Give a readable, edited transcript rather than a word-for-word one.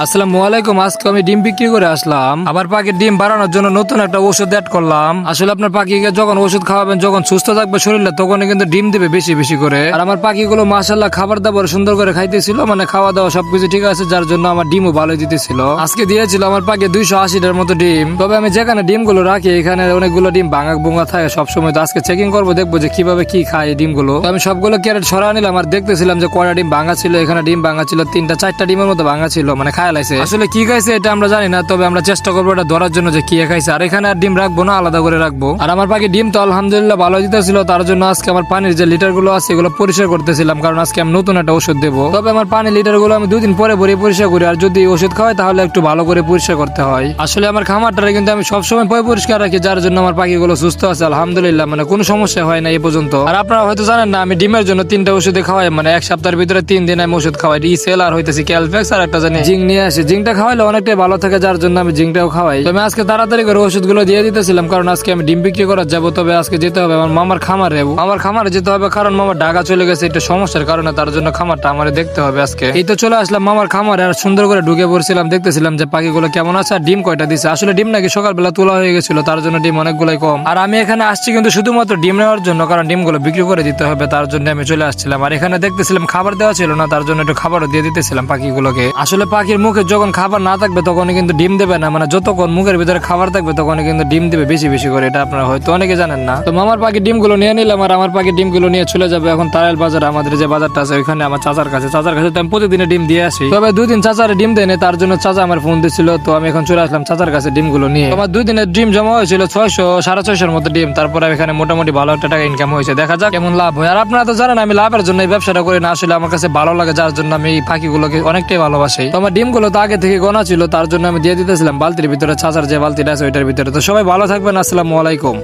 আসসালামু আলাইকুম। আজকে আমি ডিম বিক্রি করে আসলাম। আমার পাখির ডিম বাড়ানোর জন্য নতুন একটা ওষুধ অ্যাড করলাম। আসলে আপনার পাখিকে যখন ওষুধ খাওয়াবেন, যখন সুস্থ থাকবে শরীরে, তখনই কিন্তু ডিম দিবে বেশি বেশি করে। আর আমার পাখিগুলো মাশাআল্লাহ খাবার দাবার সুন্দর করে খাইতেছিল, মানে খাওয়া দাওয়া সবকিছু ঠিক আছে, যার জন্য আমার ডিমও ভালো দিতেছিল। আজকে দিয়েছিল আমার পাখি 280টার মতো ডিম। তবে আমি যেখানে ডিমগুলো রাখি এখানে অনেকগুলো ডিম ভাঙা ভুঙা থাকে সবসময়। তো আজকে চেকিং করবো, দেখবো যে কিভাবে কি খায় এই ডিমগুলো। তো আমি সবগুলো ক্যারেট সরা নিলাম আর দেখতেছিলাম যে কয়টা ডিম ভাঙা ছিল। এখানে ডিম ভাঙা ছিল 3টা 4টা ডিমের মতো ভাঙা ছিল, মানে খায় লাইছে। আসলে কি খাইছে এটা আমরা জানি না, তবে আমরা চেষ্টা করবো এটা ধরার জন্য যে কি খাইছে। আর এখানে আর ডিম রাখবো না, আলাদা করে রাখবো। আর আমার পাখি ডিম তো আলহামদুলিল্লাহ ভালো দিতেছিল, তার জন্য আজকে আমার পানির যে লিটার গুলো আছে এগুলো পরিষ্কার করতেছিলাম, কারণ আজকে আমি নতুন একটা ওষুধ দেবো। তবে আমার পানির লিটার গুলো আমি 2 দিন পরে পরে পরিষ্কার করি, আর যদি ওষুধ খাওয়াই তাহলে একটু ভালো করে পরিষ্কার করতে হয়। আসলে আমার খামারটারে কিন্তু আমি সবসময় পরিষ্কার রাখি, যার জন্য আমার পাখিগুলো সুস্থ আছে আলহামদুলিল্লাহ, মানে কোনো সমস্যা হয় না এই পর্যন্ত। আর আপনারা হয়তো জানেন না, আমি ডিমের জন্য 3টা ওষুধে খাওয়াই, মানে এক সপ্তাহের ভিতরে 3 দিন আমি ওষুধ খাওয়াই। ইসেল আর হইতেছি ক্যালফেক্স, আর একটা জানি জিঙ্ক নিয়ে আসি। জিঙ্কটা খাওয়াইলে অনেকটাই ভালো থাকে, যার জন্য আমি জিঙ্কটাও খাওয়াই। তো আমি আজকে তাড়াতাড়ি করে ওষুধগুলো দিয়ে দিতেছিলাম, কারণ আজকে আমি ডিম বিক্রি করার যাবো। তবে আজকে যেতে হবে আমার মামার খামারে। আমার খামারে যেতে হবে, কারণ মামার ঢাকা চলে গেছে একটা সমস্যার কারণে, তার জন্য খামারটা আমার দেখতে হবে আজকে। এই তো চলে আসলাম মামার খামারে, আর সুন্দর করে ঢুকে পড়ছিলাম, দেখতেছিলাম যে পাখিগুলো কেমন আছে আর ডিম কয়টা দিছে। আসলে ডিম নাকি সকালবেলা তোলা হয়ে গেছিল, তার জন্য ডিম অনেকগুলাই কম। আর আমি এখানে আসছি কিন্তু শুধুমাত্র ডিম নেওয়ার জন্য, কারণ ডিমগুলো বিক্রি করে দিতে হবে, তার জন্য আমি চলে আসছিলাম। আর এখানে দেখতেছিলাম খাবার দেওয়া ছিল না, তার জন্য একটু খাবারও দিয়ে দিতেছিলাম পাখিগুলোকে। আসলে পাখির মুখে যখন খাবার না থাকবে তখন কিন্তু ডিম দেবে না, মানে যতক্ষণ মুখের ভিতরে খাবার থাকবে তখন কিন্তু ডিম দিবে বেশি বেশি করে। এটা আপনারা হয়তো অনেকে জানেন না। তো মামার পাখির ডিমগুলো নিয়ে নিলাম, আর আমার পাখির ডিমগুলো নিয়ে চলে যাবে এখন তারাইল বাজার, আমাদের যে বাজারটা আছে ওইখানে আমার চাচার কাছে। চাচার কাছে তো আমি প্রতিদিনে ডিম দিয়ে আসি, তবে 2 দিন চাচারে ডিম দেয় না, তার জন্য চাচা আমার ফোন দিছিল। তো আমি এখন চলে আসলাম চাচার কাছে ডিমগুলো নিয়ে। আমার 2 দিনের ডিম জমা হয়েছিল 600 650 মতো ডিম। তারপরে এখানে মোটামুটি ভালো একটা টাকা ইনকাম হয়েছে, দেখা যাক কেমন লাভ হয়। আর আপনারা তো জানেন আমি লাভের জন্য এই ব্যবসাটা করি না, আসলে আমার কাছে ভালো লাগে, যার জন্য আমি এই পাখিগুলোকে অনেকটাই ভালোবাসি। তো আমার ডিমগুলো তো আগে থেকে গোনা ছিল, তার জন্য আমি দিয়ে দিতেছিলাম বালতির ভিতরে, চাচার যে বালতিটা আছে ওইটার ভিতরে। তো সবাই ভালো থাকবেন, আসসালামু আলাইকুম।